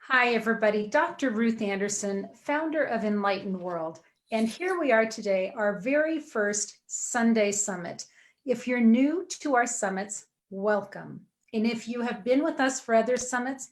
Hi, everybody. Dr. Ruth Anderson, founder of Enlightened World. And here we are today, our very first Sunday Summit. If you're new to our summits, welcome. And if you have been with us for other summits,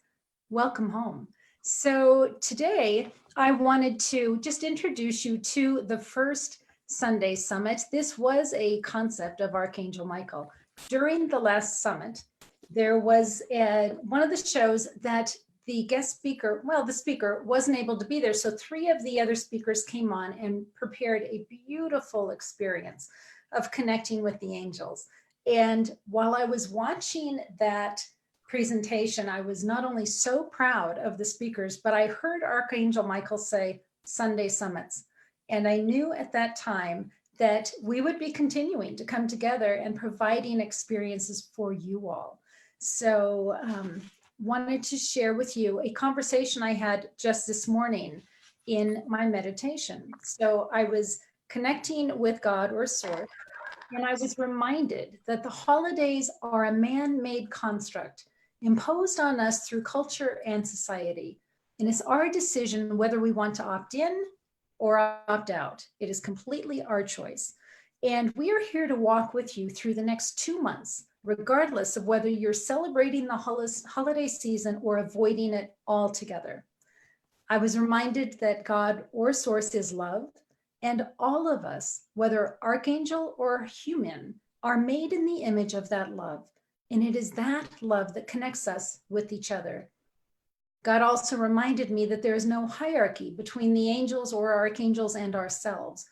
welcome home. So today, I wanted to just introduce you to the first Sunday Summit. This was a concept of Archangel Michael. During the last summit, there was one of the shows that the guest speaker, the speaker wasn't able to be there. So 3 of the other speakers came on and prepared a beautiful experience of connecting with the angels. And while I was watching that presentation, I was not only so proud of the speakers, but I heard Archangel Michael say Sunday summits. And I knew at that time that we would be continuing to come together and providing experiences for you all. So wanted to share with you a conversation I had just this morning in my meditation. So I was connecting with God or Source, and I was reminded that the holidays are a man-made construct imposed on us through culture and society. And it's our decision whether we want to opt in or opt out. It is completely our choice. And we are here to walk with you through the next 2 months, regardless of whether you're celebrating the holiday season or avoiding it altogether. I was reminded that God or Source is love, and all of us, whether archangel or human, are made in the image of that love. And it is that love that connects us with each other. God also reminded me that there is no hierarchy between the angels or archangels and ourselves.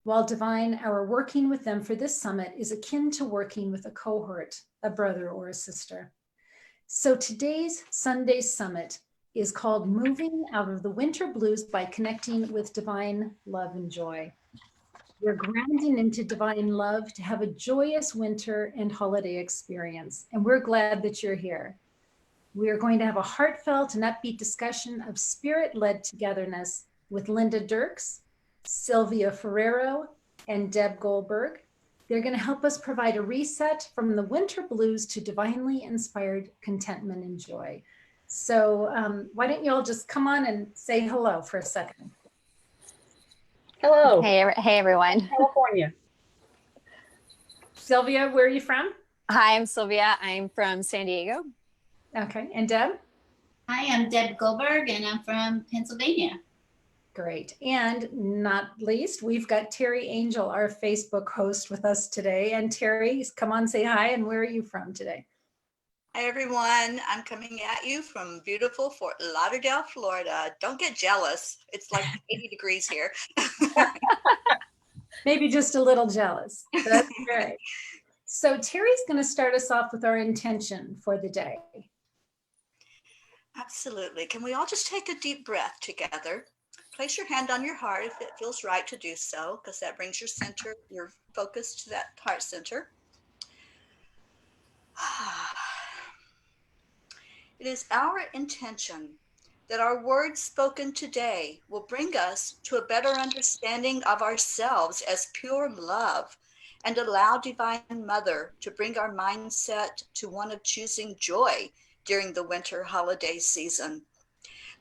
While divine, our working with them for this summit is akin to working with a cohort, a brother or a sister. So today's Sunday summit is called Moving Out of the Winter Blues by Connecting with Divine Love and Joy. We're grounding into divine love to have a joyous winter and holiday experience, and we're glad that you're here. We are going to have a heartfelt and upbeat discussion of spirit-led togetherness with Linda Dirks, Sylvia Ferrero, and Deb Goldberg. They're going to help us provide a reset from the winter blues to divinely inspired contentment and joy. So why don't you all just come on and say hello for a second. Hello. Hey everyone. California. Sylvia, where are you from? Hi, I'm Sylvia. I'm from San Diego. Okay, and Deb? Hi, I'm Deb Goldberg, and I'm from Pennsylvania. Great. And not least, we've got Terry Angel, our Facebook host, with us today. And Terry, come on, say hi. And where are you from today? Hi, everyone. I'm coming at you from beautiful Fort Lauderdale, Florida. Don't get jealous. It's like 80 degrees here. Maybe just a little jealous. That's great. So Terry's going to start us off with our intention for the day. Absolutely. Can we all just take a deep breath together? Place your hand on your heart if it feels right to do so, because that brings your center, your focus to that heart center. It is our intention that our words spoken today will bring us to a better understanding of ourselves as pure love and allow Divine Mother to bring our mindset to one of choosing joy during the winter holiday season.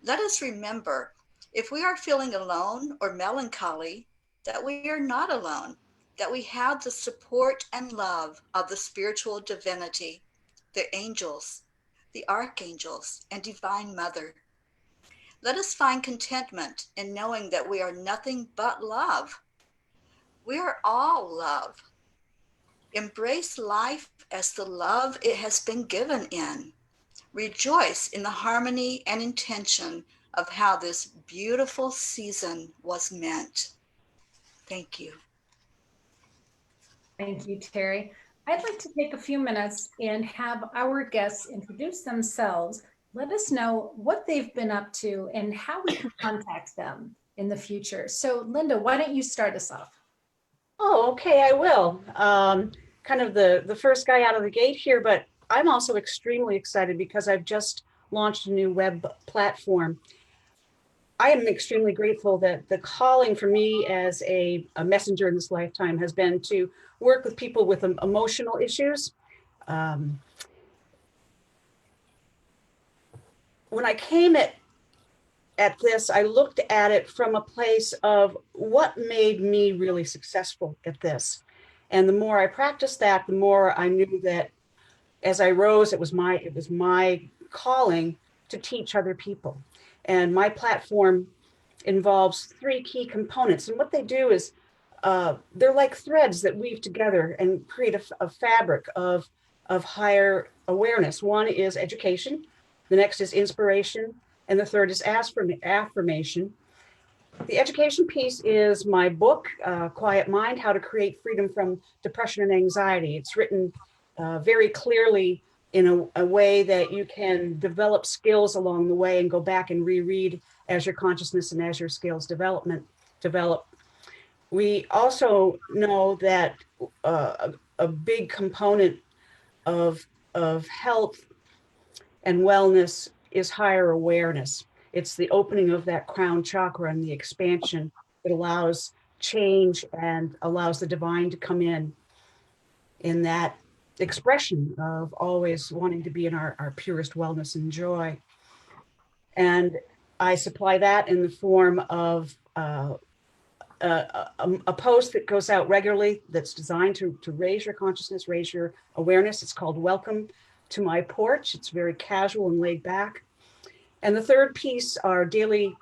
Let us remember, if we are feeling alone or melancholy, that we are not alone, that we have the support and love of the spiritual divinity, the angels, the archangels, and Divine Mother. Let us find contentment in knowing that we are nothing but love. We are all love. Embrace life as the love it has been given in. Rejoice in the harmony and intention of how this beautiful season was meant. Thank you. Thank you, Terry. I'd like to take a few minutes and have our guests introduce themselves. Let us know what they've been up to and how we can contact them in the future. So Linda, why don't you start us off? Oh, okay, I will. Kind of the first guy out of the gate here, but I'm also extremely excited because I've just launched a new web platform. I am extremely grateful that the calling for me as a messenger in this lifetime has been to work with people with emotional issues. When I came at at this, I looked at it from a place of what made me really successful at this. And the more I practiced that, the more I knew that as I rose, it was my calling to teach other people. And my platform involves three key components. And what they do is they're like threads that weave together and create a fabric of higher awareness. One is education, the next is inspiration, and the third is affirmation. The education piece is my book, Quiet Mind, How to Create Freedom from Depression and Anxiety. It's written very clearly in a way that you can develop skills along the way and go back and reread as your consciousness and as your skills develop. We also know that a big component of health and wellness is higher awareness. It's the opening of that crown chakra and the expansion that allows change and allows the divine to come in that expression of always wanting to be in our purest wellness and joy. And I supply that in the form of a post that goes out regularly that's designed to raise your consciousness, raise your awareness. It's called Welcome to My Porch. It's very casual and laid back. And the third piece are daily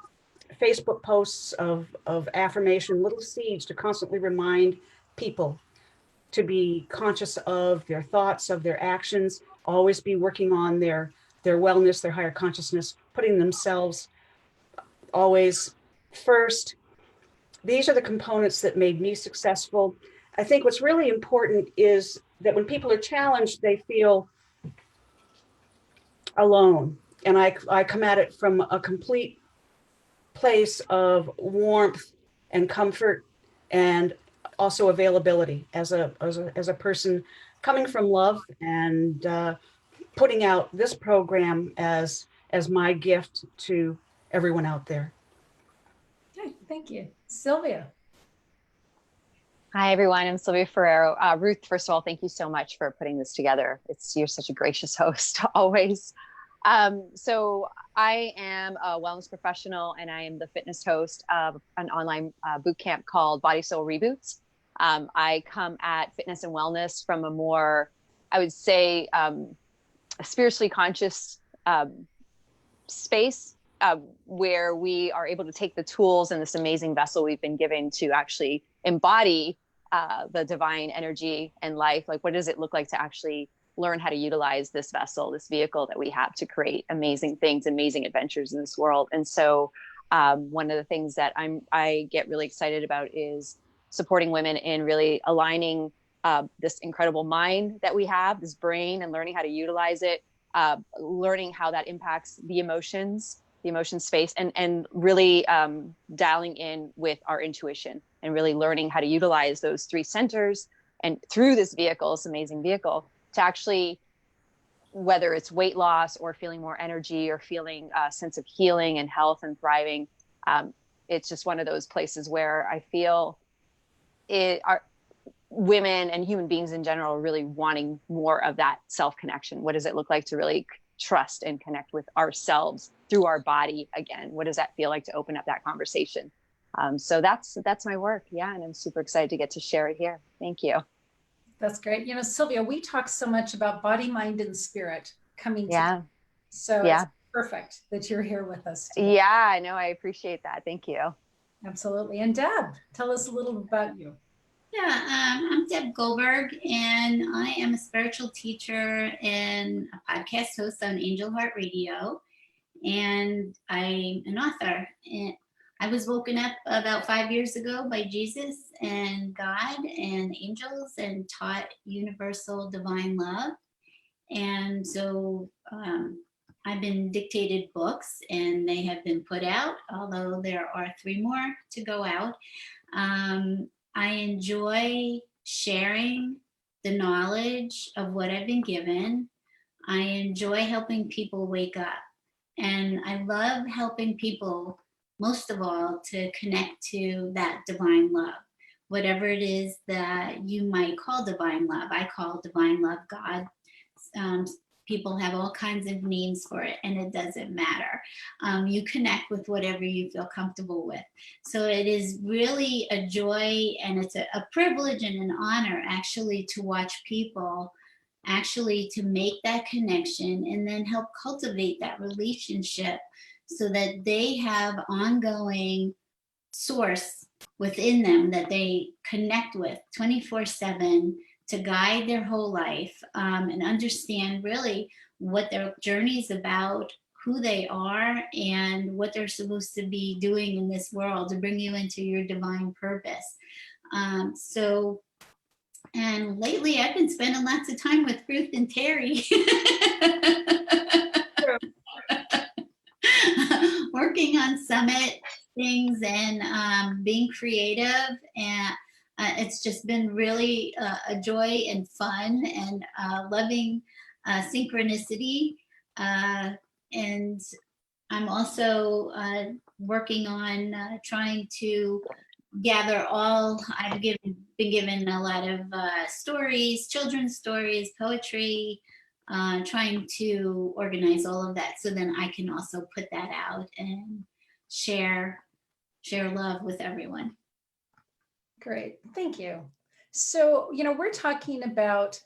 Facebook posts of affirmation, little seeds to constantly remind people to be conscious of their thoughts, of their actions, always be working on their wellness, their higher consciousness, putting themselves always first. These are the components that made me successful. I think what's really important is that when people are challenged, they feel alone. And I come at it from a complete place of warmth and comfort and also availability as a person coming from love and putting out this program as my gift to everyone out there. Okay, thank you. Sylvia. Hi, everyone. I'm Sylvia Ferrero. Ruth, first of all, thank you so much for putting this together. You're such a gracious host always. So I am a wellness professional and I am the fitness host of an online boot camp called Body Soul Reboots. I come at fitness and wellness from a more, I would say, a spiritually conscious space where we are able to take the tools and this amazing vessel we've been given to actually embody the divine energy and life. Like, what does it look like to actually learn how to utilize this vessel, this vehicle that we have to create amazing things, amazing adventures in this world? And so one of the things that I get really excited about is supporting women in really aligning this incredible mind that we have, this brain, and learning how to utilize it, learning how that impacts the emotion space, and really dialing in with our intuition and really learning how to utilize those three centers and through this vehicle, this amazing vehicle, to actually, whether it's weight loss or feeling more energy or feeling a sense of healing and health and thriving, it's just one of those places where I feel our women and human beings in general are really wanting more of that self-connection. What does it look like to really trust and connect with ourselves through our body again? What does that feel like to open up that conversation? So that's my work. Yeah. And I'm super excited to get to share it here. Thank you. That's great. You know, Sylvia, we talk so much about body, mind, and spirit coming together. So it's perfect that you're here with us today. Yeah, I know. I appreciate that. Thank you. Absolutely. And Deb, tell us a little about you. Yeah, I'm Deb Goldberg, and I am a spiritual teacher and a podcast host on Angel Heart Radio, and I'm an author. And I was woken up about 5 years ago by Jesus and God and angels and taught universal divine love. And so I've been dictated books and they have been put out, although there are 3 more to go out. I enjoy sharing the knowledge of what I've been given. I enjoy helping people wake up. And I love helping people, most of all, to connect to that divine love. Whatever it is that you might call divine love, I call divine love God. People have all kinds of names for it, and it doesn't matter. You connect with whatever you feel comfortable with. So it is really a joy, and it's a privilege and an honor actually to watch people actually to make that connection and then help cultivate that relationship so that they have ongoing source within them that they connect with 24/7 to guide their whole life, and understand really what their journey is about, who they are, and what they're supposed to be doing in this world to bring you into your divine purpose. And lately I've been spending lots of time with Ruth and Terry. Working on summit things and being creative, and it's just been really a joy and fun, and loving synchronicity, and I'm also working on trying to gather all. Been given a lot of stories, children's stories, poetry, trying to organize all of that so then I can also put that out and share love with everyone. Great, thank you. So, we're talking about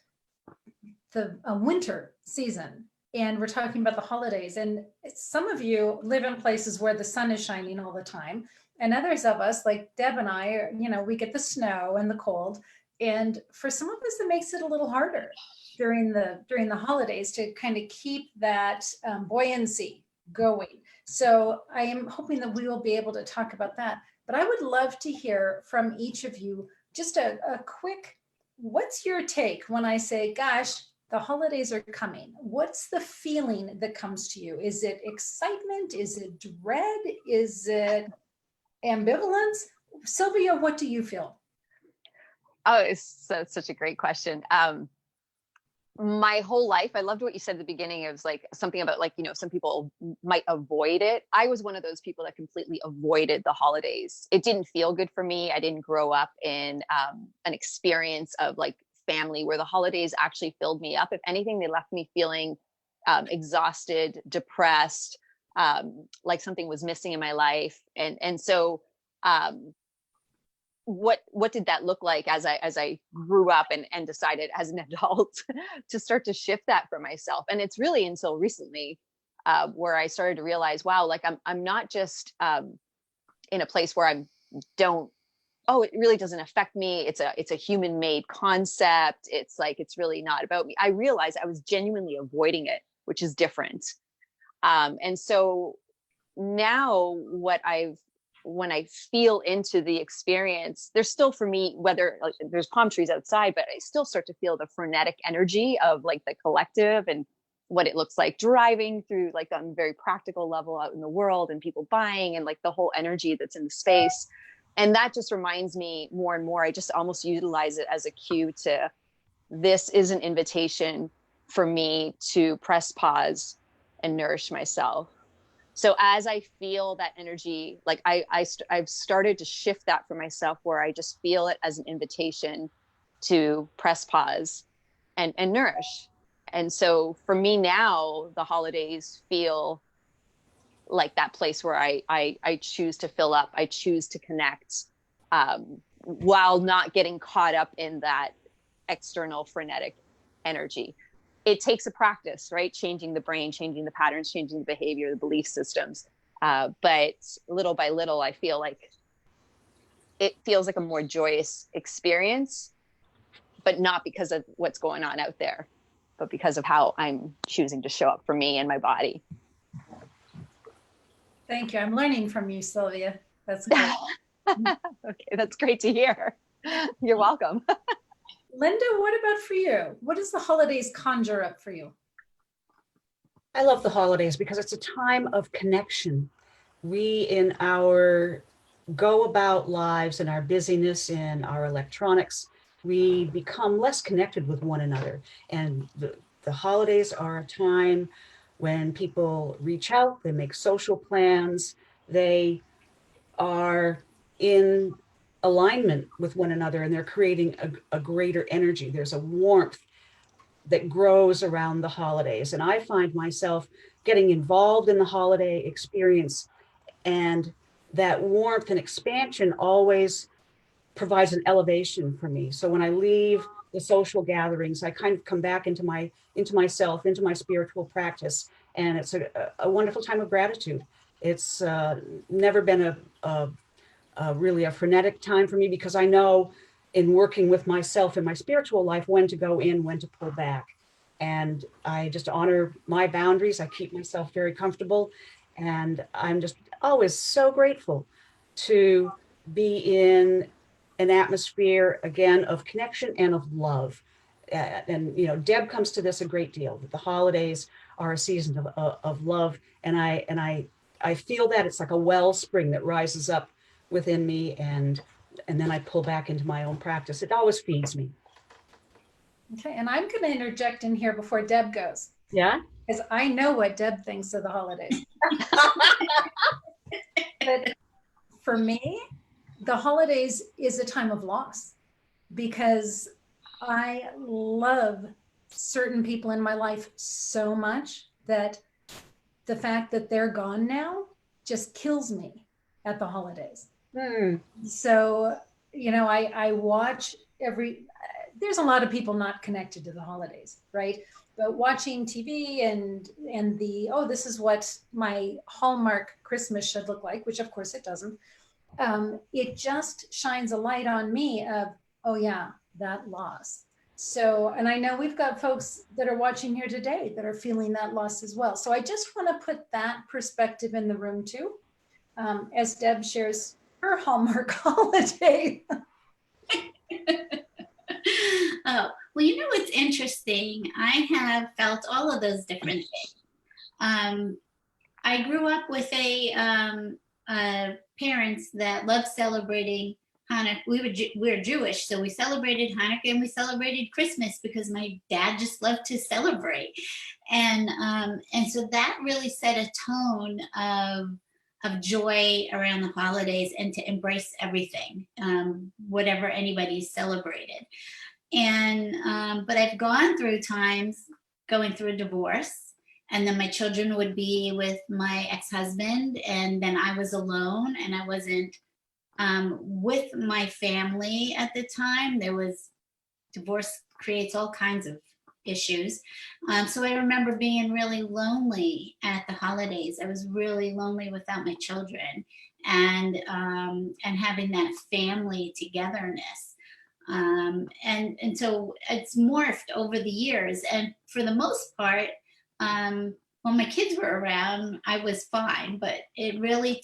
the winter season, and we're talking about the holidays, and some of you live in places where the sun is shining all the time, and others of us, like Deb and I, we get the snow and the cold, and for some of us it makes it a little harder during the holidays to kind of keep that buoyancy going. So I am hoping that we will be able to talk about that, but I would love to hear from each of you just a quick, what's your take when I say, gosh, the holidays are coming? What's the feeling that comes to you? Is it excitement? Is it dread? Is it ambivalence? Sylvia, what do you feel? Oh, it's such a great question. My whole life, I loved what you said at the beginning. It was like something about like, some people might avoid it. I was one of those people that completely avoided the holidays. It didn't feel good for me. I didn't grow up in an experience of like family where the holidays actually filled me up. If anything, they left me feeling exhausted, depressed, like something was missing in my life. And so what did that look like as I grew up and decided as an adult to start to shift that for myself? And it's really until recently where I started to realize, wow, like I'm not just in a place where it really doesn't affect me. It's a human made concept. It's like, it's really not about me. I realized I was genuinely avoiding it, which is different. And so now when I feel into the experience, there's still for me, whether like, there's palm trees outside, but I still start to feel the frenetic energy of like the collective and what it looks like driving through like on a very practical level out in the world and people buying and like the whole energy that's in the space. And that just reminds me more and more, I just almost utilize it as a cue to, this is an invitation for me to press pause and nourish myself. So as I feel that energy, like I've started to shift that for myself, where I just feel it as an invitation to press pause and nourish. And so for me now, the holidays feel like that place where I choose to fill up, I choose to connect, while not getting caught up in that external frenetic energy. It takes a practice, right? Changing the brain, changing the patterns, changing the behavior, the belief systems. But little by little, I feel like it feels like a more joyous experience, but not because of what's going on out there, but because of how I'm choosing to show up for me and my body. Thank you. I'm learning from you, Sylvia. That's great. Okay, that's great to hear. You're welcome. Linda, what about for you? What does the holidays conjure up for you? I love the holidays because it's a time of connection. We, in our go about lives and our busyness in our electronics, we become less connected with one another. And the holidays are a time when people reach out, they make social plans, they are in alignment with one another, and they're creating a greater energy. There's a warmth that grows around the holidays. And I find myself getting involved in the holiday experience, and that warmth and expansion always provides an elevation for me. So when I leave the social gatherings, I kind of come back into myself, into my spiritual practice, and it's a wonderful time of gratitude. It's never been really a frenetic time for me, because I know in working with myself in my spiritual life when to go in, when to pull back. And I just honor my boundaries. I keep myself very comfortable. And I'm just always so grateful to be in an atmosphere, again, of connection and of love. And, you know, Deb comes to this a great deal, that the holidays are a season of love. And I feel that it's like a wellspring that rises up within me, and then I pull back into my own practice. It always feeds me. Okay, and I'm going to interject in here before Deb goes, Yeah. because I know what Deb thinks of the holidays. But for me, the holidays is a time of loss, because I love certain people in my life so much that the fact that they're gone now just kills me at the holidays. So, you know, I watch there's a lot of people not connected to the holidays, right? But watching TV and this is what my Hallmark Christmas should look like, which of course it doesn't. It just shines a light on me of, oh yeah, that loss. So, and I know we've got folks that are watching here today that are feeling that loss as well. So I just want to put that perspective in the room too, as Deb shares her Hallmark holiday. Oh, well, you know what's interesting? I have felt all of those different things. I grew up with parents that loved celebrating Hanukkah. We're Jewish, so we celebrated Hanukkah and we celebrated Christmas because my dad just loved to celebrate, and so that really set a tone of joy around the holidays and to embrace everything, whatever anybody celebrated. And but I've gone through times going through a divorce, and then my children would be with my ex-husband, and then I was alone and I wasn't with my family at the time. Divorce creates all kinds of issues. So I remember being really lonely at the holidays. I was really lonely without my children, and having that family togetherness. And so it's morphed over the years. And for the most part, when my kids were around, I was fine. But it really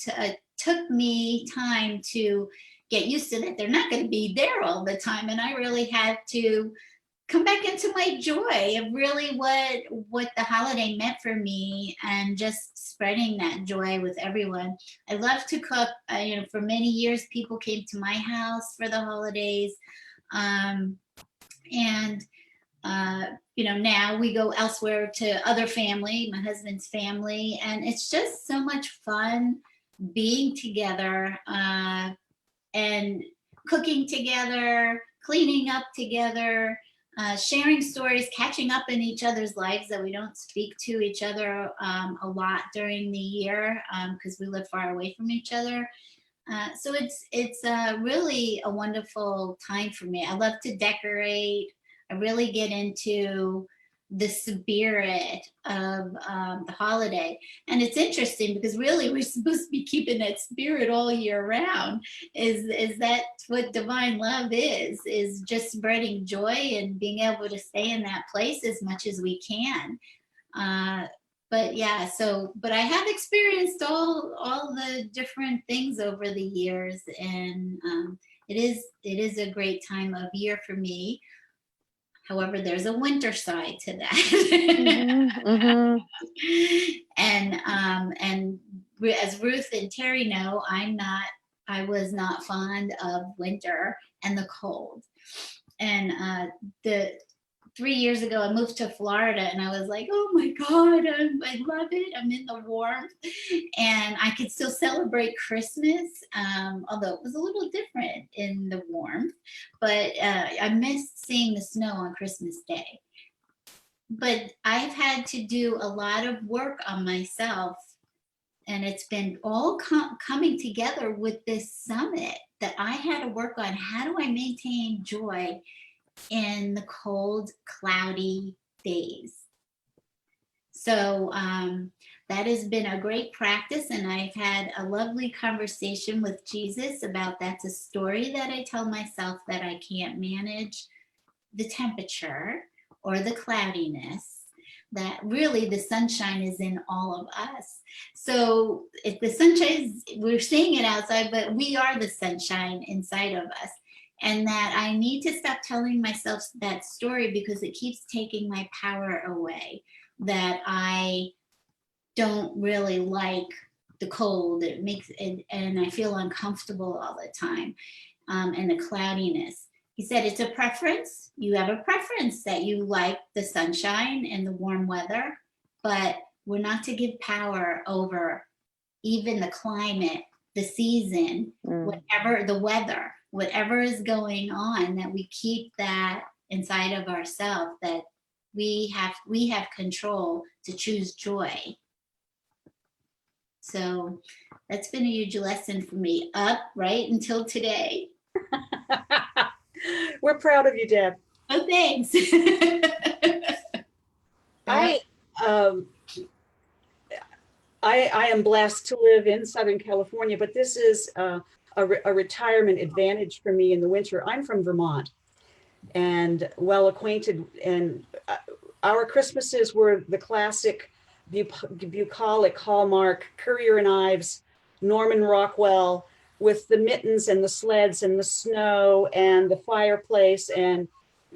took me time to get used to that. They're not going to be there all the time. And I really had to come back into my joy of really what the holiday meant for me, and just spreading that joy with everyone. I love to cook. For many years, people came to my house for the holidays. Now we go elsewhere to other family, my husband's family, and it's just so much fun being together, and cooking together, cleaning up together, sharing stories, catching up in each other's lives that we don't speak to each other a lot during the year, because we live far away from each other. So it's really a wonderful time for me. I love to decorate. I really get into the spirit of the holiday. And it's interesting because really we're supposed to be keeping that spirit all year round. Is that what divine love is just spreading joy and being able to stay in that place as much as we can. But I have experienced all the different things over the years, and it is a great time of year for me. However, there's a winter side to that. Mm-hmm, mm-hmm. And as Ruth and Terry know, I was not fond of winter and the cold. And the 3 years ago, I moved to Florida, and I was like, oh my God, I love it. I'm in the warmth, and I could still celebrate Christmas, although it was a little different in the warmth. But I missed seeing the snow on Christmas Day. but I've had to do a lot of work on myself, and it's been all coming together with this summit that I had to work on. How do I maintain joy in the cold, cloudy days? So that has been a great practice, and I've had a lovely conversation with Jesus about that's a story that I tell myself, that I can't manage the temperature or the cloudiness, that really the sunshine is in all of us. So if the sunshine is, we're seeing it outside, but we are the sunshine inside of us. And that I need to stop telling myself that story because it keeps taking my power away. That I don't really like the cold. It makes it, and I feel uncomfortable all the time. And the cloudiness. He said it's a preference. You have a preference that you like the sunshine and the warm weather, but we're not to give power over even the climate, the season, whatever the weather, whatever is going on, that we keep that inside of ourselves, that we have control to choose joy. So that's been a huge lesson for me, up right until today. We're proud of you, Deb. Oh, thanks. I am blessed to live in Southern California, but this is a retirement advantage for me in the winter. I'm from Vermont and well acquainted, and our Christmases were the classic bucolic, Hallmark, Currier and Ives, Norman Rockwell, with the mittens and the sleds and the snow and the fireplace and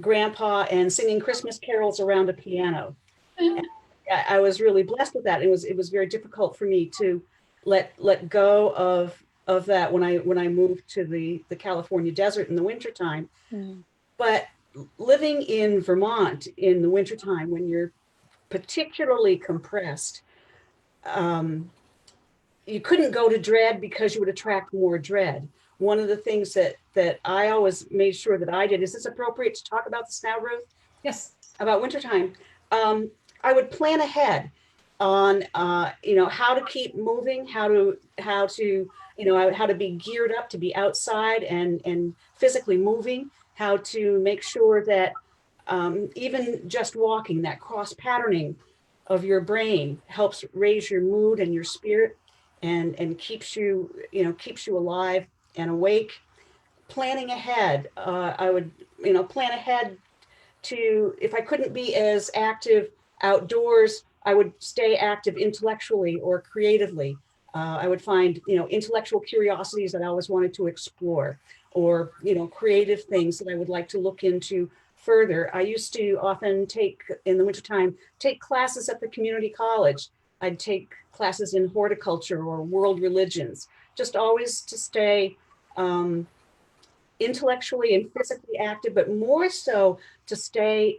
grandpa and singing Christmas carols around a piano. And I was really blessed with that. It was very difficult for me to let go of that when I moved to the California desert in the wintertime. But living in Vermont in the wintertime, when you're particularly compressed, you couldn't go to dread because you would attract more dread. One of the things that I always made sure that I did, is this appropriate to talk about this now, Ruth? Yes. About wintertime. I would plan ahead on, how to keep moving, how to be geared up to be outside and physically moving, how to make sure that even just walking, that cross patterning of your brain helps raise your mood and your spirit and keeps you alive and awake. Planning ahead, I would, plan ahead to, if I couldn't be as active outdoors, I would stay active intellectually or creatively. I would find, intellectual curiosities that I always wanted to explore, or, creative things that I would like to look into further. I used to often in the wintertime, take classes at the community college. I'd take classes in horticulture or world religions, just always to stay intellectually and physically active, but more so to stay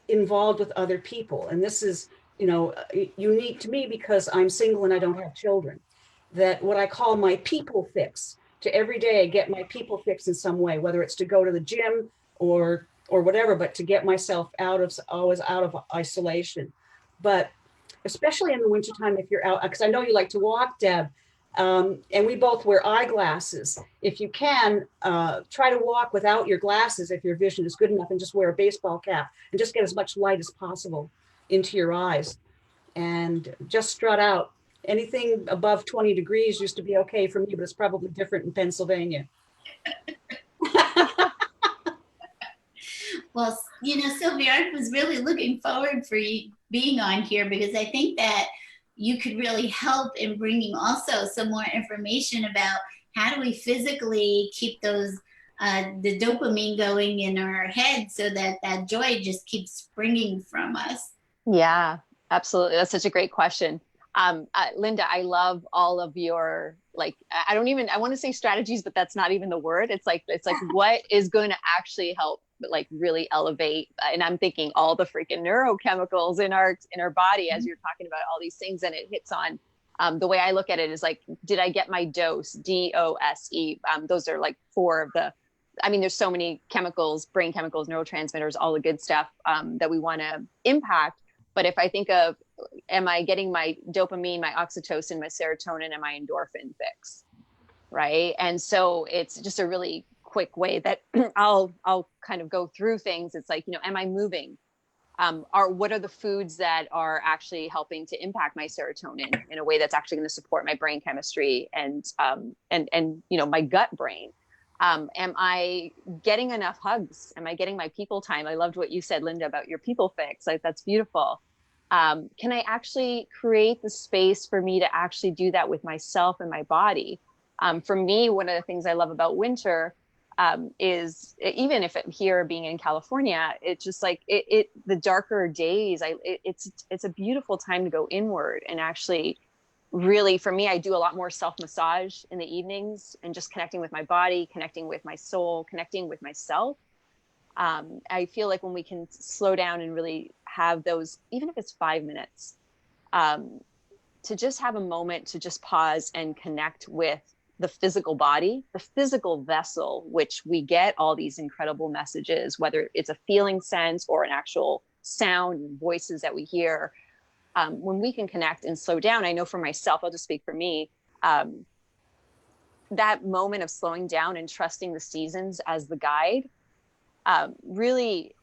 involved with other people. And this is, unique to me because I'm single and I don't have children. That what I call my people fix, to every day get my people fix in some way, whether it's to go to the gym or whatever, but to get myself always out of isolation. But especially in the wintertime, if you're out, because I know you like to walk, Deb, and we both wear eyeglasses. If you can, try to walk without your glasses if your vision is good enough, and just wear a baseball cap and just get as much light as possible into your eyes and just strut out. Anything above 20 degrees used to be okay for me, but it's probably different in Pennsylvania. Well, Sylvia, I was really looking forward for you being on here, because I think that you could really help in bringing also some more information about how do we physically keep those the dopamine going in our head, so that that joy just keeps springing from us. Yeah, absolutely. That's such a great question. Linda, I love all of your, I want to say strategies, but that's not even the word. It's like what is going to actually help, really elevate. And I'm thinking all the freaking neurochemicals in our body, as you're talking about all these things, and it hits on, the way I look at it is did I get my dose? DOSE. Those are 4 of I mean, there's so many chemicals, brain chemicals, neurotransmitters, all the good stuff that we want to impact. But if I think of, am I getting my dopamine, my oxytocin, my serotonin, and my endorphin fix? Right. And so it's just a really quick way that I'll kind of go through things. It's like, you know, am I moving? What are the foods that are actually helping to impact my serotonin in a way that's actually going to support my brain chemistry and you know, my gut brain? Am I getting enough hugs? Am I getting my people time? I loved what you said, Linda, about your people fix. Like, that's beautiful. Can I actually create the space for me to actually do that with myself and my body? For me, one of the things I love about winter is, even if here being in California, it's just like the darker days, it's a beautiful time to go inward and actually really, for me, I do a lot more self massage in the evenings and just connecting with my body, connecting with my soul, connecting with myself. I feel like when we can slow down and really have those, even if it's 5 minutes, to just have a moment to just pause and connect with the physical body, the physical vessel, which we get all these incredible messages, whether it's a feeling sense or an actual sound and voices that we hear. When we can connect and slow down, I know for myself, I'll just speak for me, that moment of slowing down and trusting the seasons as the guide really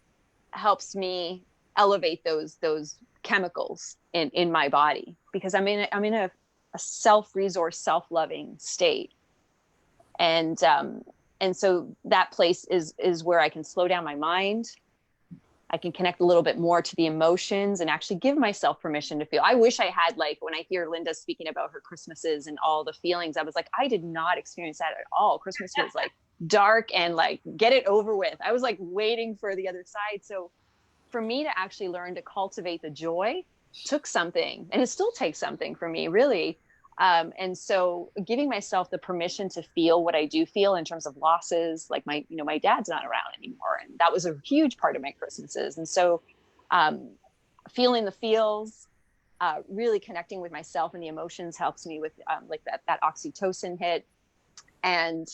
helps me elevate those chemicals in my body, because I'm in a self-resource, self-loving state. And so that place is where I can slow down my mind. I can connect a little bit more to the emotions and actually give myself permission to feel. I wish I had, like, when I hear Linda speaking about her Christmases and all the feelings, I was like, I did not experience that at all. Christmas was like dark and like, get it over with. I was like waiting for the other side. So for me to actually learn to cultivate the joy took something, and it still takes something for me, really. And so giving myself the permission to feel what I do feel in terms of losses, like my dad's not around anymore. And that was a huge part of my Christmases. And so feeling the feels, really connecting with myself and the emotions helps me with like that oxytocin hit. And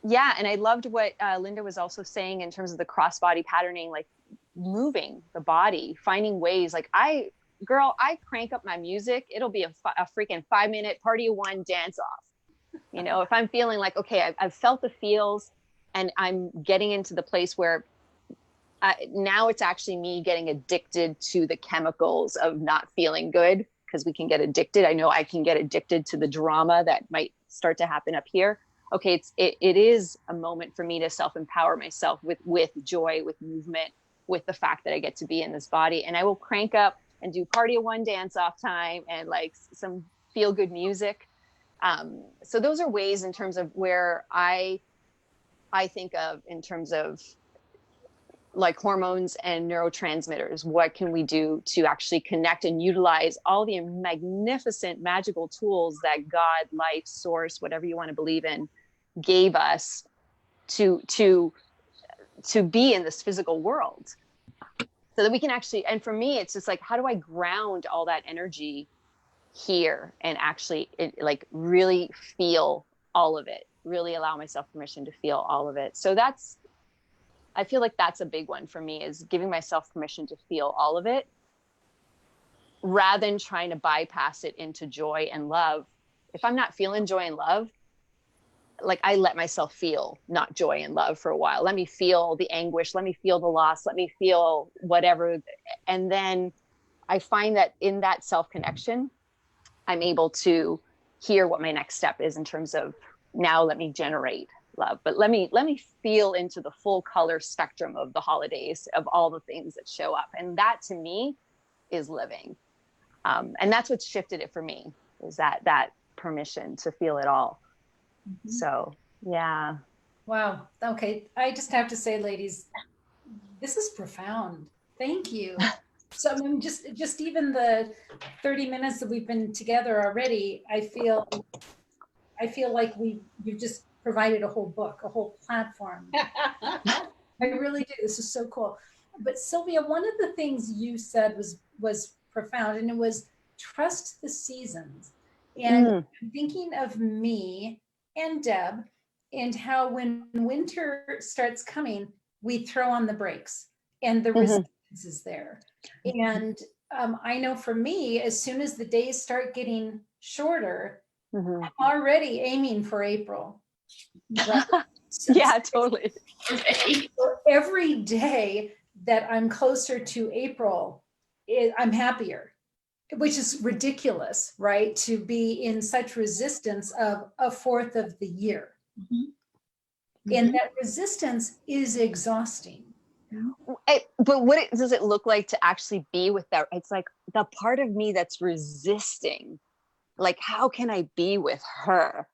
yeah, and I loved what Linda was also saying in terms of the cross-body patterning, like moving the body, finding ways. Like I crank up my music. It'll be a freaking 5-minute party of one dance off. You know, if I'm feeling like, okay, I've felt the feels and I'm getting into the place where now it's actually me getting addicted to the chemicals of not feeling good, because we can get addicted. I know I can get addicted to the drama that might start to happen up here. Okay, it is a moment for me to self-empower myself with joy, with movement, with the fact that I get to be in this body. And I will crank up and do party of one dance off time and like some feel good music. So those are ways in terms of where I think of in terms of like hormones and neurotransmitters. What can we do to actually connect and utilize all the magnificent magical tools that God, life, source, whatever you want to believe in, gave us to be in this physical world, so that we can actually, and for me, it's just like, how do I ground all that energy here and actually like really feel all of it, really allow myself permission to feel all of it. So I feel like that's a big one for me, is giving myself permission to feel all of it rather than trying to bypass it into joy and love. If I'm not feeling joy and love, like I let myself feel not joy and love for a while. Let me feel the anguish. Let me feel the loss. Let me feel whatever. And then I find that in that self-connection, I'm able to hear what my next step is in terms of, now let me generate love, but let me feel into the full color spectrum of the holidays, of all the things that show up. And that to me is living. And that's what shifted it for me, is that permission to feel it all. Mm-hmm. So, yeah. Wow. Okay. I just have to say, ladies, this is profound. Thank you. So I mean, just even the 30 minutes that we've been together already, I feel like you've just provided a whole book, a whole platform. I really do. This is so cool. But Sylvia, one of the things you said was profound, and it was trust the seasons. And I'm thinking of me and Deb, and how when winter starts coming, we throw on the brakes and the Mhm. resistance is there. And I know for me, as soon as the days start getting shorter, Mhm. I'm already aiming for April. Right? Yeah, totally. So every day that I'm closer to April, I'm happier, which is ridiculous, right? To be in such resistance of a fourth of the year. Mhm. And Mhm. that resistance is exhausting. But what does it look like to actually be with that? It's like the part of me that's resisting, like, how can I be with her?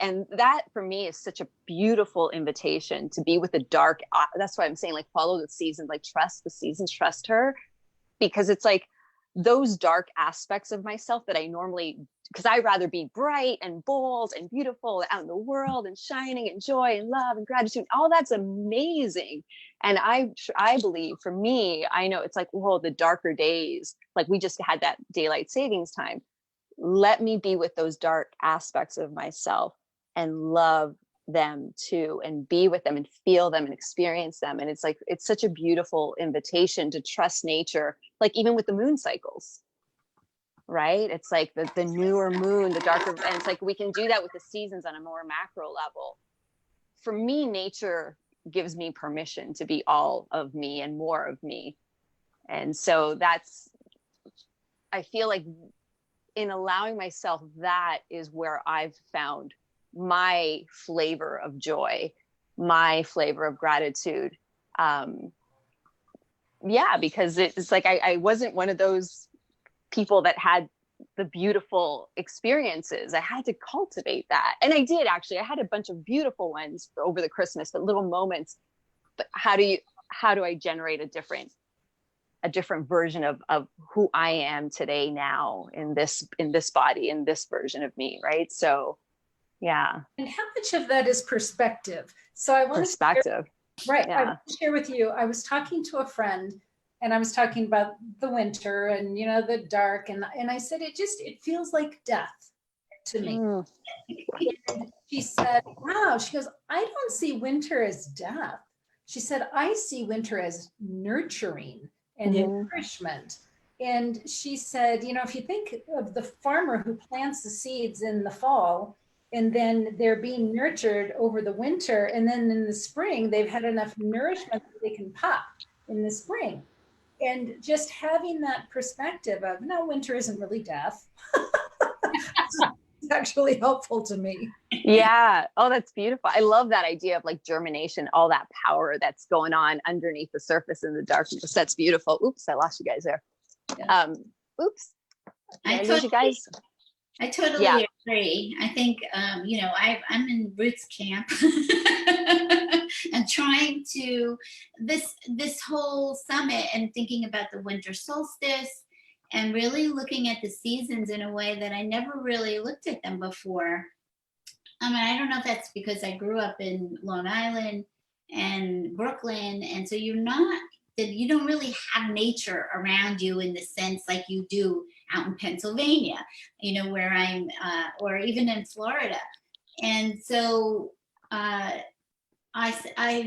And that for me is such a beautiful invitation to be with the dark. That's why I'm saying, like, follow the season, like, trust the seasons, trust her, because it's like those dark aspects of myself that I normally, because I'd rather be bright and bold and beautiful out in the world and shining and joy and love and gratitude. All that's amazing. And I believe, for me, I know it's like, whoa, the darker days, like we just had that daylight savings time. Let me be with those dark aspects of myself and love them too, and be with them and feel them and experience them. And it's like, it's such a beautiful invitation to trust nature, like even with the moon cycles, right? It's like the newer moon, the darker, and it's like we can do that with the seasons on a more macro level. For me, nature gives me permission to be all of me and more of me. And so that's, I feel like in allowing myself, that is where I've found my flavor of joy, my flavor of gratitude. Yeah, because it's like I wasn't one of those people that had the beautiful experiences. I had to cultivate that. And I did, actually. I had a bunch of beautiful ones over the Christmas, but little moments. But how do I generate a different version of who I am today now in this body, in this version of me, right? So yeah. And how much of that is perspective? So I want Perspective. right. I Yeah. want to share with you, I was talking to a friend and I was talking about the winter and, the dark. And I said, it feels like death to me. Mm. And she said, wow, she goes, I don't see winter as death. She said, I see winter as nurturing and Mhm. nourishment. And she said, if you think of the farmer who plants the seeds in the fall, and then they're being nurtured over the winter, and then in the spring, they've had enough nourishment that they can pop in the spring. And just having that perspective of, no, winter isn't really death. It's actually helpful to me. Yeah. Oh, that's beautiful. I love that idea of like germination, all that power that's going on underneath the surface in the darkness. That's beautiful. Oops, I lost you guys there. Yeah. Oops. I Did I lose you guys? totally Yeah. agree. I think, I'm in Roots camp and trying to this whole summit and thinking about the winter solstice and really looking at the seasons in a way that I never really looked at them before. I mean, I don't know if that's because I grew up in Long Island and Brooklyn, and so you don't really have nature around you in the sense like you do out in Pennsylvania, where I'm, or even in Florida. And so I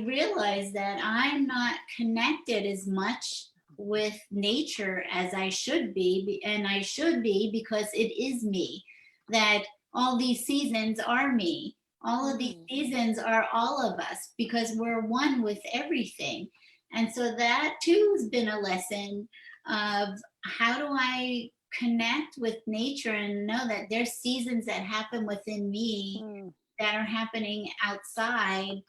realized that I'm not connected as much with nature as I should be, and I should be because it is me. That all these seasons are me. All of these seasons are all of us because we're one with everything. And so that too has been a lesson of how do I connect with nature and know that there's seasons that happen within me that are happening outside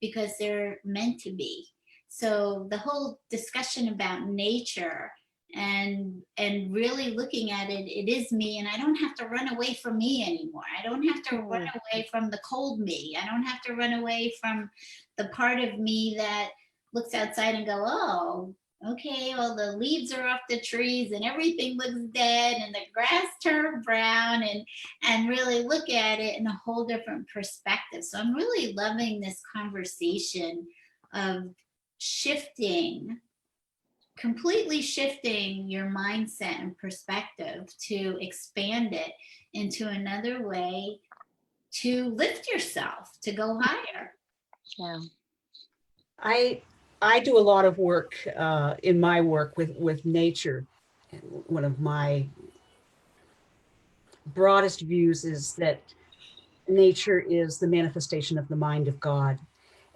because they're meant to be. So the whole discussion about nature and really looking at it, it is me, and I don't have to run away from me anymore. I don't have to run away from the cold me. I don't have to run away from the part of me that looks outside and go, oh, okay, well, the leaves are off the trees and everything looks dead and the grass turned brown, and really look at it in a whole different perspective. So I'm really loving this conversation of completely shifting your mindset and perspective to expand it into another way to lift yourself, to go higher. Yeah. I do a lot of work in my work with nature. And one of my broadest views is that nature is the manifestation of the mind of God.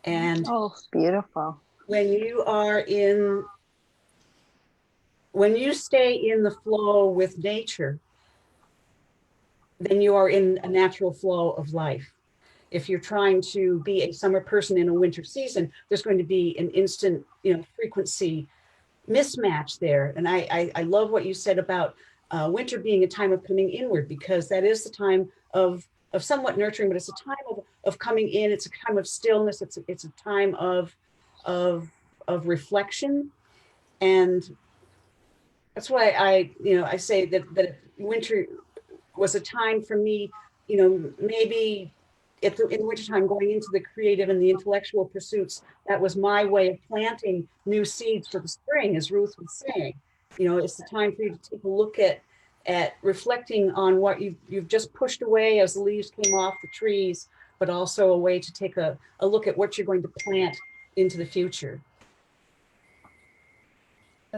And Oh, beautiful. when you stay in the flow with nature, then you are in a natural flow of life. If you're trying to be a summer person in a winter season, there's going to be an instant, frequency mismatch there. And I love what you said about winter being a time of coming inward, because that is the time of somewhat nurturing, but it's a time of coming in. It's a time of stillness. It's a time of reflection. And that's why I say that winter was a time for me, maybe in wintertime going into the creative and the intellectual pursuits. That was my way of planting new seeds for the spring, as Ruth was saying. It's the time for you to take a look at reflecting on what you've just pushed away as the leaves came off the trees, but also a way to take a look at what you're going to plant into the future.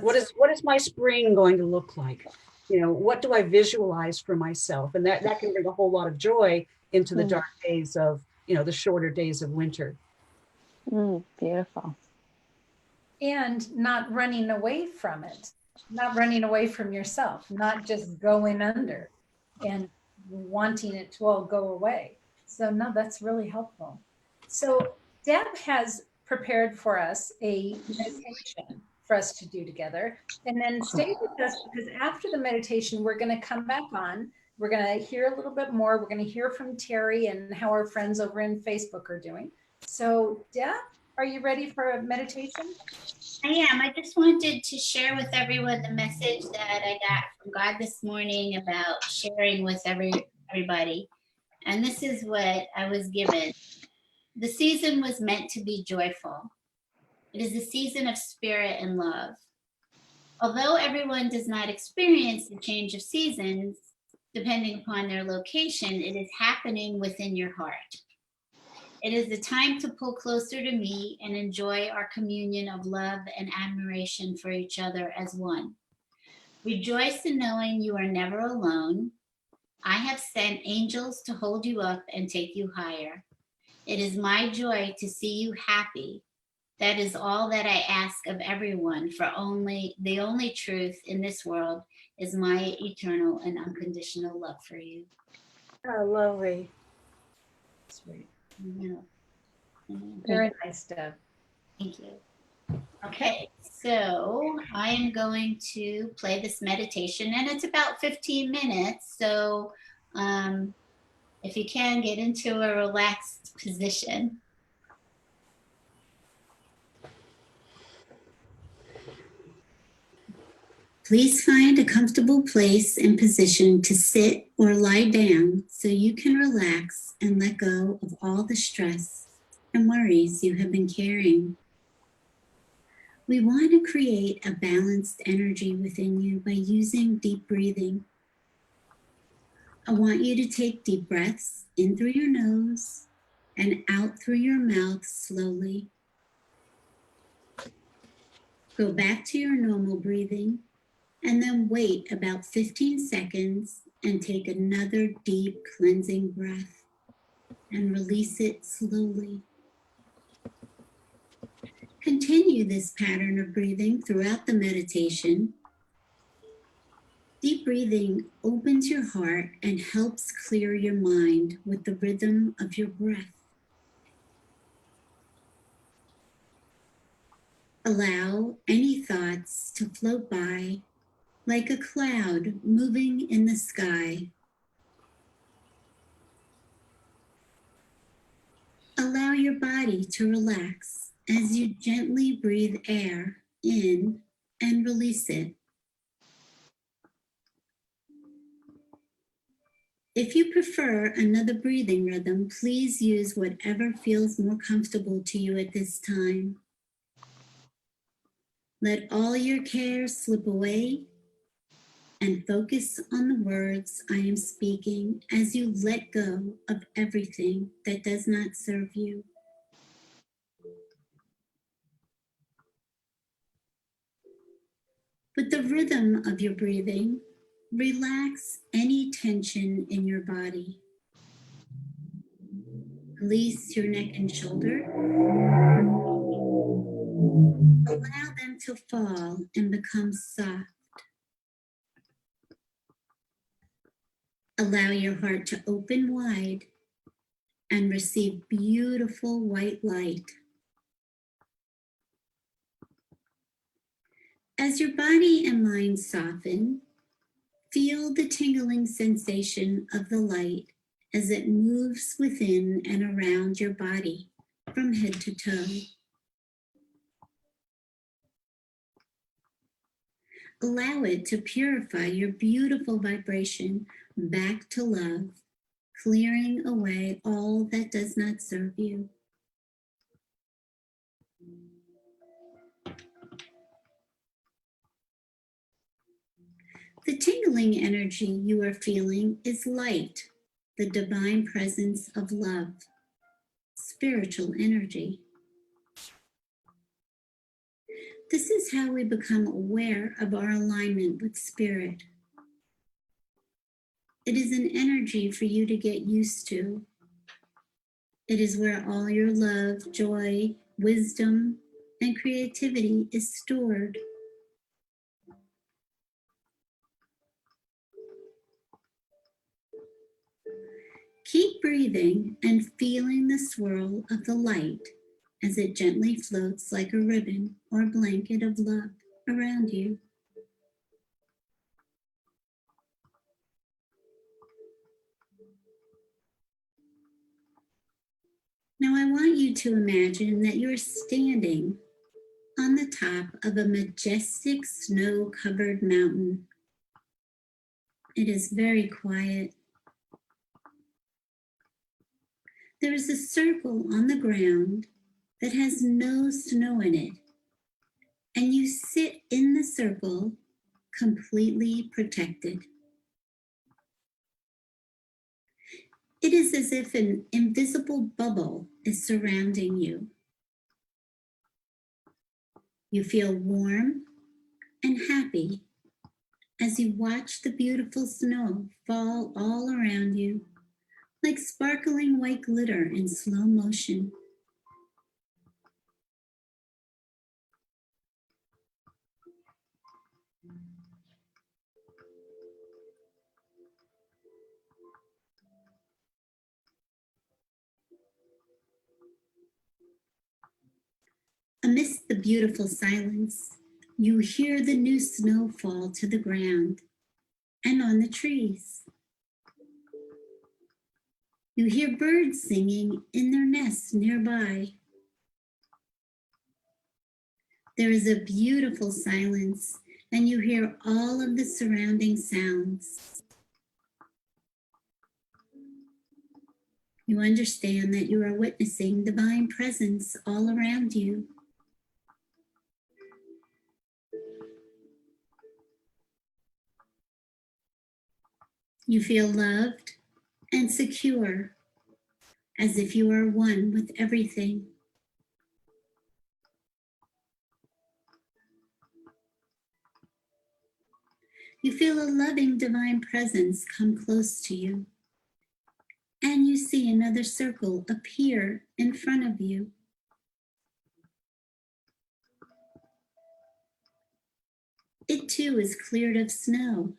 What is my spring going to look like? What do I visualize for myself? And that can bring a whole lot of joy into the dark days of, the shorter days of winter. Beautiful. And not running away from it, not running away from yourself, not just going under and wanting it to all go away. So no, that's really helpful. So Deb has prepared for us a meditation for us to do together. And then stay with us, because after the meditation, we're going to come back on. We're going to hear a little bit more. We're going to hear from Terry and how our friends over in Facebook are doing. So Deb, are you ready for a meditation? I am. I just wanted to share with everyone the message that I got from God this morning about sharing with everybody. And this is what I was given. The season was meant to be joyful. It is a season of spirit and love. Although everyone does not experience the change of seasons, depending upon their location, it is happening within your heart. It is the time to pull closer to me and enjoy our communion of love and admiration for each other as one. Rejoice in knowing you are never alone. I have sent angels to hold you up and take you higher. It is my joy to see you happy. That is all that I ask of everyone, for the only truth in this world is my eternal and unconditional love for you. Oh, lovely. Sweet. Amen. Very nice, Deb. Thank you. Okay, so I am going to play this meditation, and it's about 15 minutes. So if you can, get into a relaxed position. Please find a comfortable place and position to sit or lie down so you can relax and let go of all the stress and worries you have been carrying. We want to create a balanced energy within you by using deep breathing. I want you to take deep breaths in through your nose and out through your mouth slowly. Go back to your normal breathing and then wait about 15 seconds and take another deep cleansing breath and release it slowly. Continue this pattern of breathing throughout the meditation. Deep breathing opens your heart and helps clear your mind with the rhythm of your breath. Allow any thoughts to float by like a cloud moving in the sky. Allow your body to relax as you gently breathe air in and release it. If you prefer another breathing rhythm, please use whatever feels more comfortable to you at this time. Let all your cares slip away and focus on the words I am speaking as you let go of everything that does not serve you. With the rhythm of your breathing, relax any tension in your body. Release your neck and shoulder. Allow them to fall and become soft. Allow your heart to open wide and receive beautiful white light. As your body and mind soften, feel the tingling sensation of the light as it moves within and around your body from head to toe. Allow it to purify your beautiful vibration back to love, clearing away all that does not serve you. The tingling energy you are feeling is light, the divine presence of love, spiritual energy. This is how we become aware of our alignment with spirit. It is an energy for you to get used to. It is where all your love, joy, wisdom, and creativity is stored. Keep breathing and feeling the swirl of the light as it gently floats like a ribbon or blanket of love around you. Now I want you to imagine that you're standing on the top of a majestic snow-covered mountain. It is very quiet. There is a circle on the ground that has no snow in it, and you sit in the circle completely protected. It is as if an invisible bubble is surrounding you. You feel warm and happy as you watch the beautiful snow fall all around you like sparkling white glitter in slow motion. Amidst the beautiful silence, you hear the new snow fall to the ground and on the trees. You hear birds singing in their nests nearby. There is a beautiful silence, and you hear all of the surrounding sounds. You understand that you are witnessing divine presence all around you. You feel loved and secure, as if you are one with everything. You feel a loving divine presence come close to you, and you see another circle appear in front of you. It too is cleared of snow.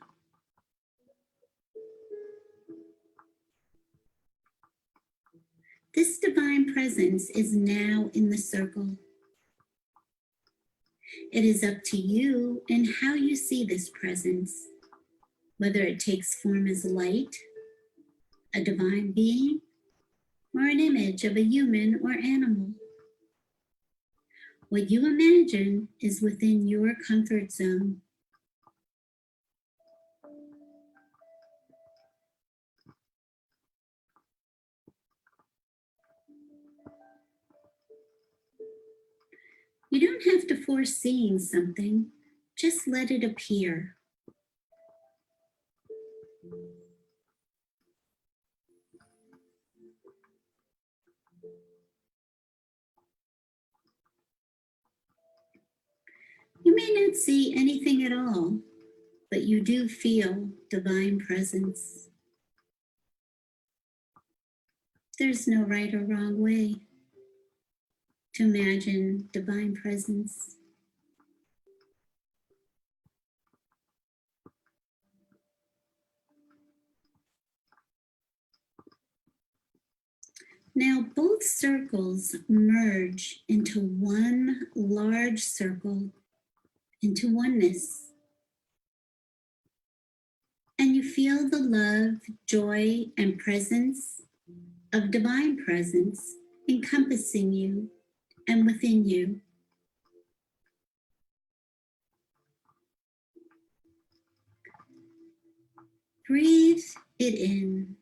This divine presence is now in the circle. It is up to you and how you see this presence, whether it takes form as light, a divine being, or an image of a human or animal. What you imagine is within your comfort zone. You don't have to force seeing something, just let it appear. You may not see anything at all, but you do feel divine presence. There's no right or wrong way to imagine divine presence. Now both circles merge into one large circle, into oneness. And you feel the love, joy, and presence of divine presence encompassing you and within you. Breathe it in.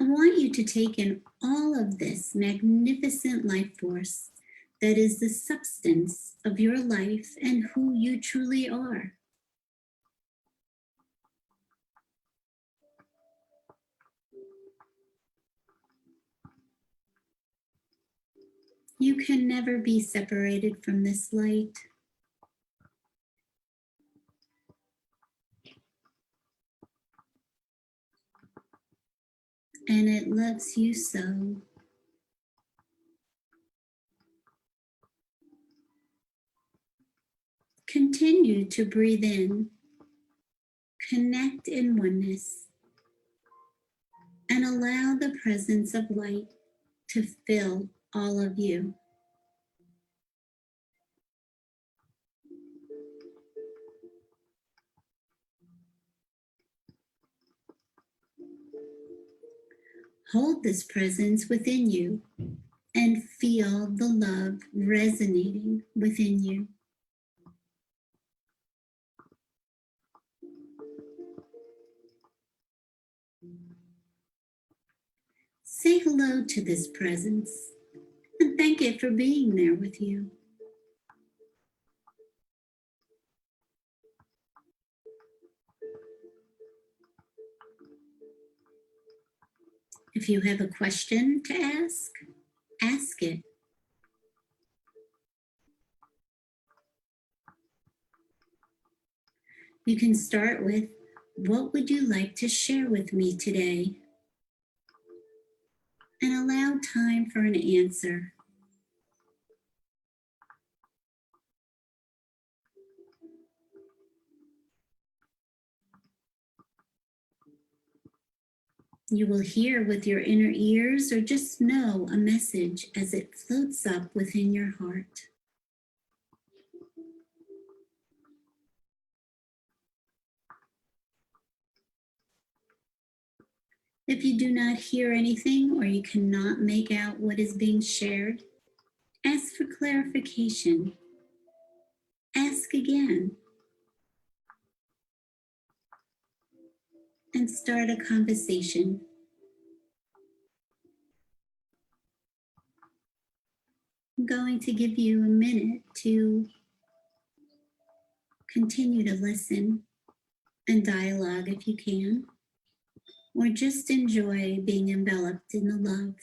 I want you to take in all of this magnificent life force that is the substance of your life and who you truly are. You can never be separated from this light. And it loves you so. Continue to breathe in, connect in oneness, and allow the presence of light to fill all of you. Hold this presence within you and feel the love resonating within you. Say hello to this presence and thank it for being there with you. If you have a question to ask it. You can start with, what would you like to share with me today? And allow time for an answer. You will hear with your inner ears or just know a message as it floats up within your heart. If you do not hear anything or you cannot make out what is being shared, ask for clarification. Ask again. And start a conversation. I'm going to give you a minute to continue to listen and dialogue if you can, or just enjoy being enveloped in the love.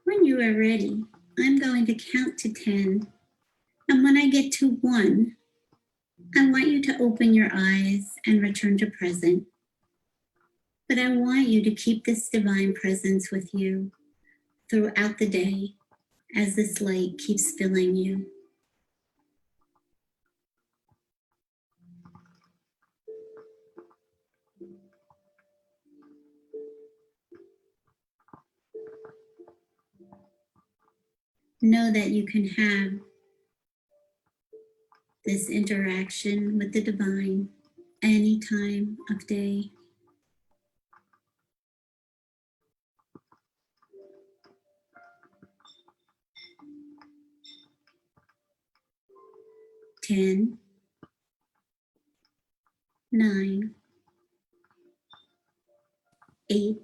When you are ready, I'm going to count to 10. And when I get to 1, I want you to open your eyes and return to present. But I want you to keep this divine presence with you throughout the day as this light keeps filling you. know that you can have this interaction with the divine any time of day. Ten, 9, 8,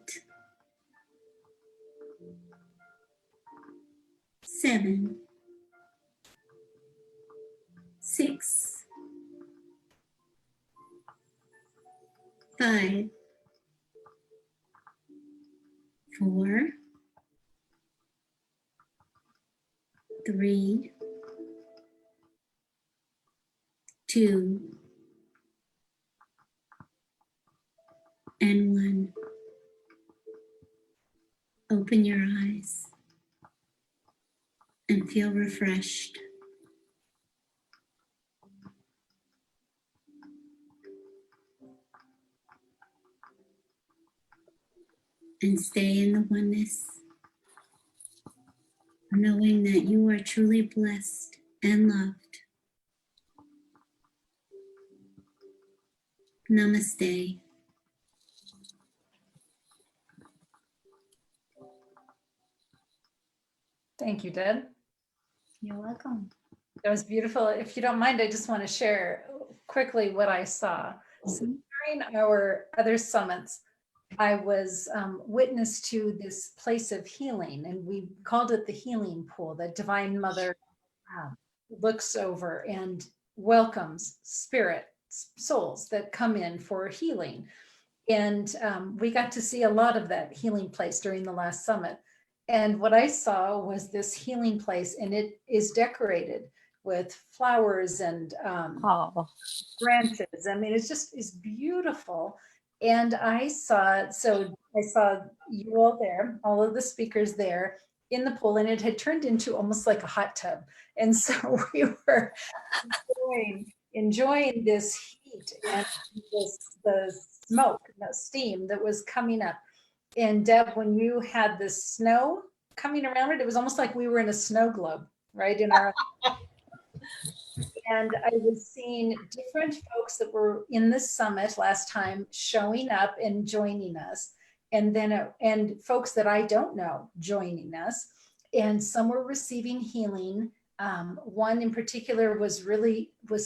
7, 6, 5, 4, 3, 2, and 1. Open your eyes and feel refreshed. And stay in the oneness, knowing that you are truly blessed and loved. Namaste. Thank you, Deb. You're welcome. That was beautiful. If you don't mind, I just want to share quickly what I saw. So during our other summits, I was witness to this place of healing, and we called it the healing pool. The Divine Mother looks over and welcomes spirit souls that come in for healing. And we got to see a lot of that healing place during the last summit. And what I saw was this healing place, and it is decorated with flowers and Oh, branches. I mean, it's beautiful. And I saw you all there, all of the speakers there in the pool, and it had turned into almost like a hot tub. And so we were enjoying this heat and the smoke, the steam that was coming up. And Deb, when you had the snow coming around it, it was almost like we were in a snow globe, right? And I was seeing different folks that were in the summit last time showing up and joining us. And then, and folks that I don't know joining us. And some were receiving healing. One in particular was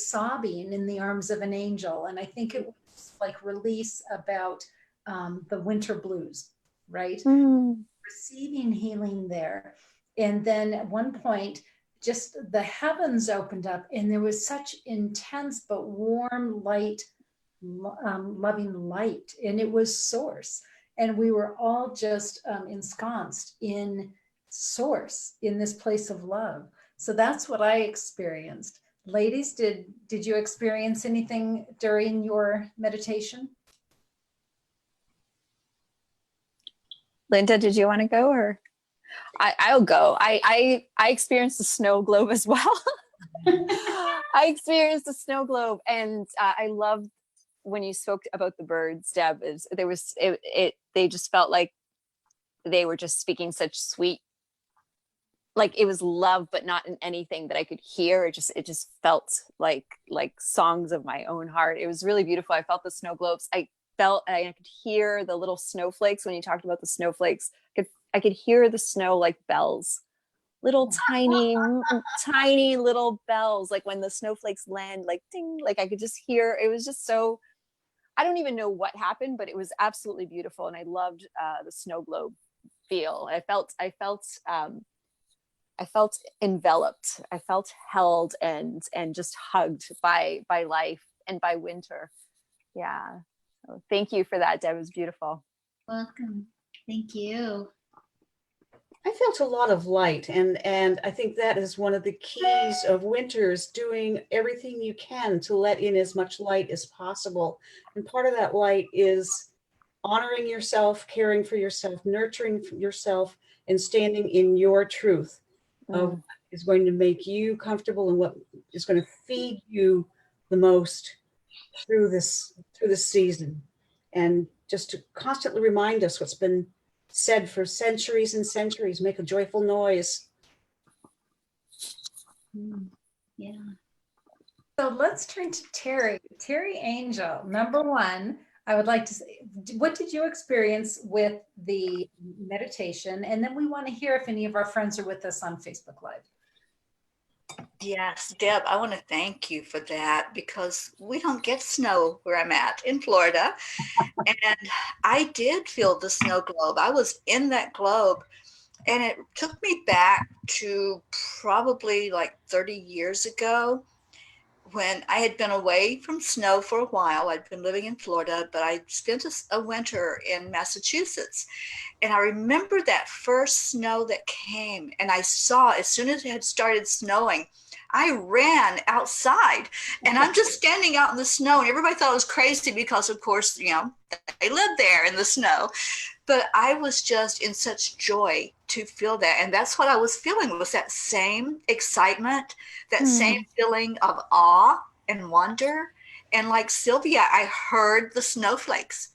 sobbing in the arms of an angel. And I think it was like release about the winter blues, right? Receiving healing there. And then at one point, just the heavens opened up and there was such intense but warm light, loving light, and it was source. And we were all just ensconced in source, in this place of love. So that's what I experienced. Ladies, did you experience anything during your meditation? Linda, did you want to go, or I'll go. I experienced the snow globe as well. I experienced the snow globe, and I loved when you spoke about the birds, Deb. They just felt like they were just speaking such sweet, like it was love, but not in anything that I could hear. It just felt like songs of my own heart. It was really beautiful. I felt the snow globes. I could hear the little snowflakes when you talked about the snowflakes. I could hear the snow like bells, little tiny little bells, like when the snowflakes land, like ding, like I could just hear. It was just so, I don't even know what happened, but it was absolutely beautiful. And I loved the snow globe feel. I felt enveloped. I felt held and just hugged by life and by winter. Yeah. So thank you for that, Deb. It was beautiful. Welcome. Thank you. I felt a lot of light, and I think that is one of the keys of winters, doing everything you can to let in as much light as possible. And part of that light is honoring yourself, caring for yourself, nurturing yourself, and standing in your truth of what is going to make you comfortable and what is going to feed you the most through this season. And just to constantly remind us what's been said for centuries and centuries: make a joyful noise. Yeah. So let's turn to Terry. Terry Angel, number one, I would like to say, what did you experience with the meditation? And then we want to hear if any of our friends are with us on Facebook Live. Yes, Deb, I want to thank you for that because we don't get snow where I'm at in Florida. And I did feel the snow globe. I was in that globe, and it took me back to probably like 30 years ago when I had been away from snow for a while. I'd been living in Florida, but I spent a winter in Massachusetts. And I remember that first snow that came, and I saw as soon as it had started snowing, I ran outside and I'm just standing out in the snow. And everybody thought I was crazy because, of course, they live there in the snow. But I was just in such joy to feel that. And that's what I was feeling, was that same excitement, that same feeling of awe and wonder. And like Sylvia, I heard the snowflakes.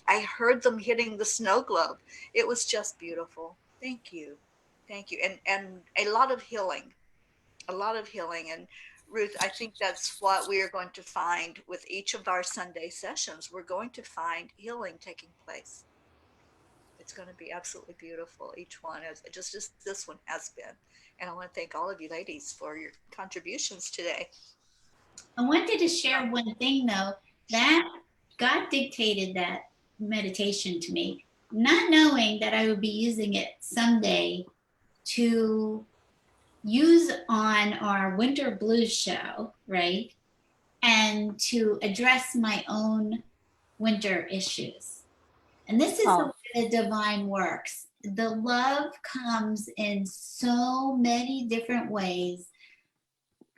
I heard them hitting the snow globe. It was just beautiful. Thank you. Thank you. And a lot of healing, a lot of healing. And Ruth, I think that's what we are going to find with each of our Sunday sessions. We're going to find healing taking place. It's going to be absolutely beautiful, each one, just as this one has been. And I want to thank all of you ladies for your contributions today. I wanted to share one thing though, that God dictated that meditation to me, not knowing that I would be using it someday to use on our winter blues show, right? And to address my own winter issues. And this is the way the divine works. The love comes in so many different ways.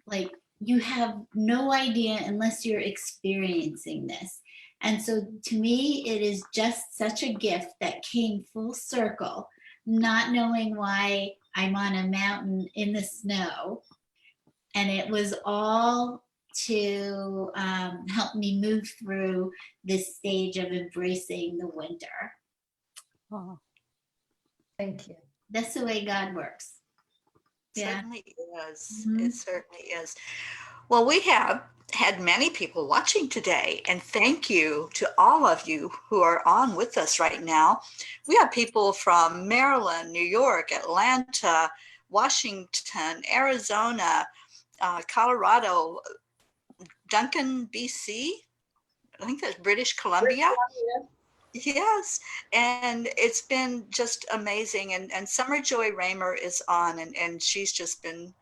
Like, you have no idea unless you're experiencing this. And so to me, it is just such a gift that came full circle, not knowing why I'm on a mountain in the snow. And it was all to help me move through this stage of embracing the winter. Oh. Thank you. That's the way God works. Yeah. Certainly is. It certainly is. Well, we have had many people watching today, and thank you to all of you who are on with us right now. We have people from Maryland, New York, Atlanta, Washington, Arizona, Colorado, Duncan, BC. I think that's British Columbia. Yes, and it's been just amazing. And Summer Joy Raymer is on, and she's just been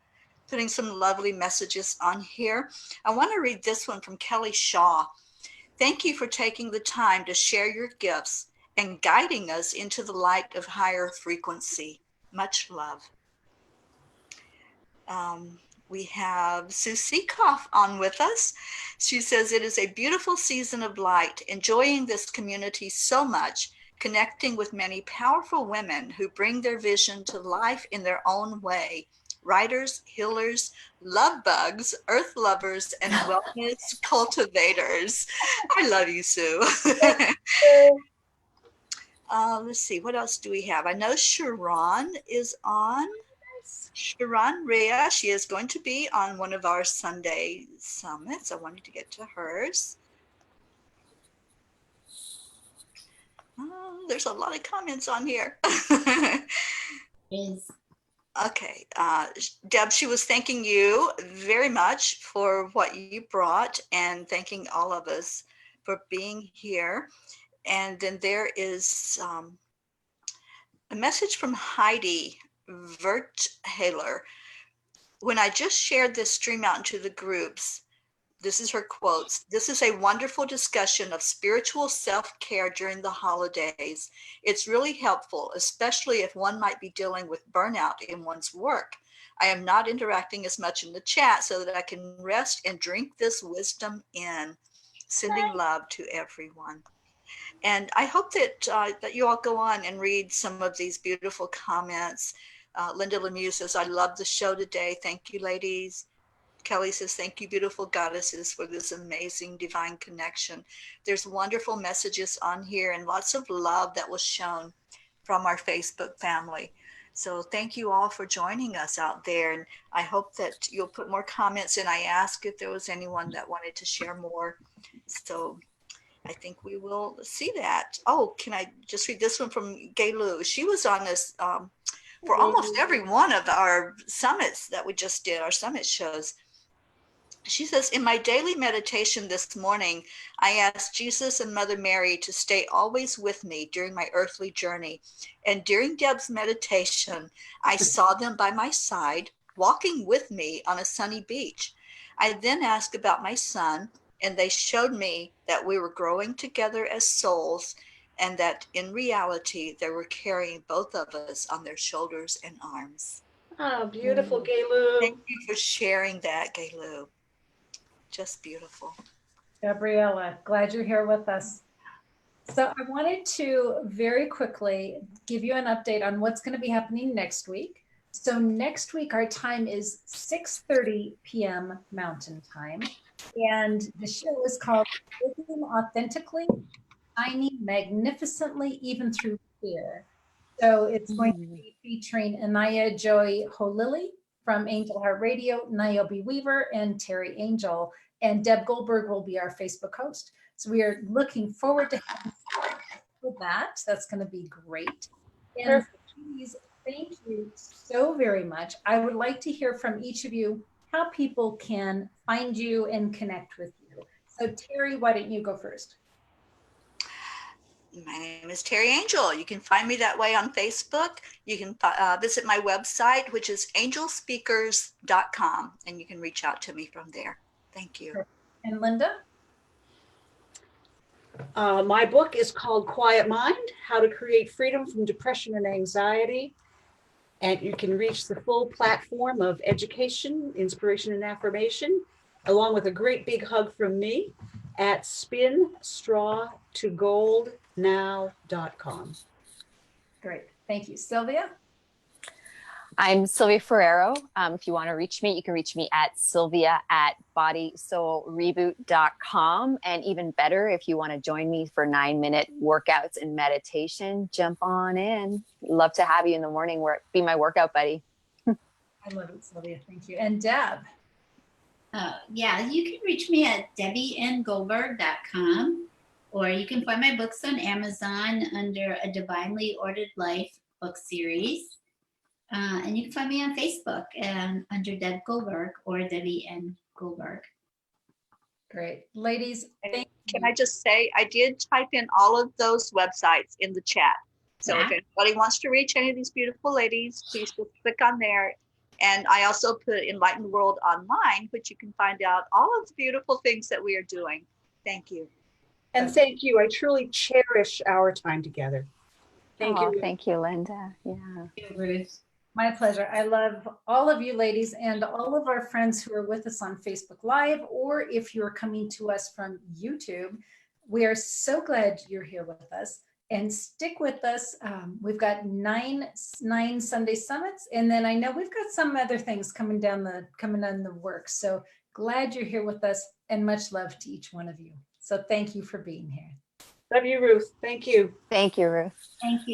putting some lovely messages on here. I want to read this one from Kelly Shaw. Thank you for taking the time to share your gifts and guiding us into the light of higher frequency. Much love. We have Sue Seekoff on with us. She says, it is a beautiful season of light, enjoying this community so much, connecting with many powerful women who bring their vision to life in their own way. Writers, healers, love bugs, earth lovers, and wellness cultivators. I love you, Sue. Let's see, what else do we have? I know Sharon is on. Sharon Rhea, she is going to be on one of our Sunday summits. I wanted to get to hers. Oh, there's a lot of comments on here. Is Okay, Deb, she was thanking you very much for what you brought and thanking all of us for being here. And then there is a message from Heidi Verthaler. When I just shared this stream out into the groups, this is her quotes. This is a wonderful discussion of spiritual self-care during the holidays. It's really helpful, especially if one might be dealing with burnout in one's work. I am not interacting as much in the chat so that I can rest and drink this wisdom in. Sending love to everyone. And I hope that that you all go on and read some of these beautiful comments. Linda Lemieux says, I love the show today. Thank you, ladies. Kelly says, thank you, beautiful goddesses, for this amazing divine connection. There's wonderful messages on here and lots of love that was shown from our Facebook family. So thank you all for joining us out there. And I hope that you'll put more comments in. I asked if there was anyone that wanted to share more. So I think we will see that. Oh, can I just read this one from Gay Lou? She was on this for almost every one of our summits that we just did, our summit shows. She says, in my daily meditation this morning, I asked Jesus and Mother Mary to stay always with me during my earthly journey. And during Deb's meditation, I saw them by my side, walking with me on a sunny beach. I then asked about my son, and they showed me that we were growing together as souls, and that in reality, they were carrying both of us on their shoulders and arms. Oh, beautiful, Gay Lou. Thank you for sharing that, Gay Lou. Just beautiful. Gabriella, glad you're here with us. So I wanted to very quickly give you an update on what's going to be happening next week. So next week, our time is 6:30 p.m. Mountain Time. And the show is called Living Authentically, Shining Magnificently, Even Through Fear. So it's going to be featuring Anaya Joy Holili from Angel Heart Radio, Niobe Weaver, and Terry Angel. And Deb Goldberg will be our Facebook host. So we are looking forward to having with that. That's going to be great. And please, thank you so very much. I would like to hear from each of you how people can find you and connect with you. So Terry, why don't you go first? My name is Terry Angel. You can find me that way on Facebook. You can visit my website, which is angelspeakers.com, and you can reach out to me from there. Thank you. And Linda? My book is called Quiet Mind, How to Create Freedom from Depression and Anxiety. And you can reach the full platform of education, inspiration, and affirmation, along with a great big hug from me at spinstrawtogoldnow.com. Great. Thank you. Sylvia? I'm Sylvia Ferrero. If you want to reach me, you can reach me at sylvia@bodysoulreboot.com. And even better, if you want to join me for 9-minute workouts and meditation, jump on in. Love to have you in the morning. Be my workout buddy. I love it, Sylvia. Thank you. And Deb? Yeah, you can reach me at debbiengoldberg.com, or you can find my books on Amazon under A Divinely Ordered Life book series. And you can find me on Facebook under Deb Goldberg or Debbie N. Goldberg. Great. Ladies, thank you. Can I just say, I did type in all of those websites in the chat. So if anybody wants to reach any of these beautiful ladies, please just click on there. And I also put Enlightened World online, which you can find out all of the beautiful things that we are doing. Thank you. And thank you. I truly cherish our time together. Thank you. Thank you, Linda. Yeah. Thank you, Ruth. My pleasure. I love all of you ladies and all of our friends who are with us on Facebook Live, or if you're coming to us from YouTube. We are so glad you're here with us, and stick with us. We've got nine Sunday summits, and then I know we've got some other things coming down the works. So glad you're here with us, and much love to each one of you. So thank you for being here. Love you, Ruth. Thank you. Thank you, Ruth. Thank you.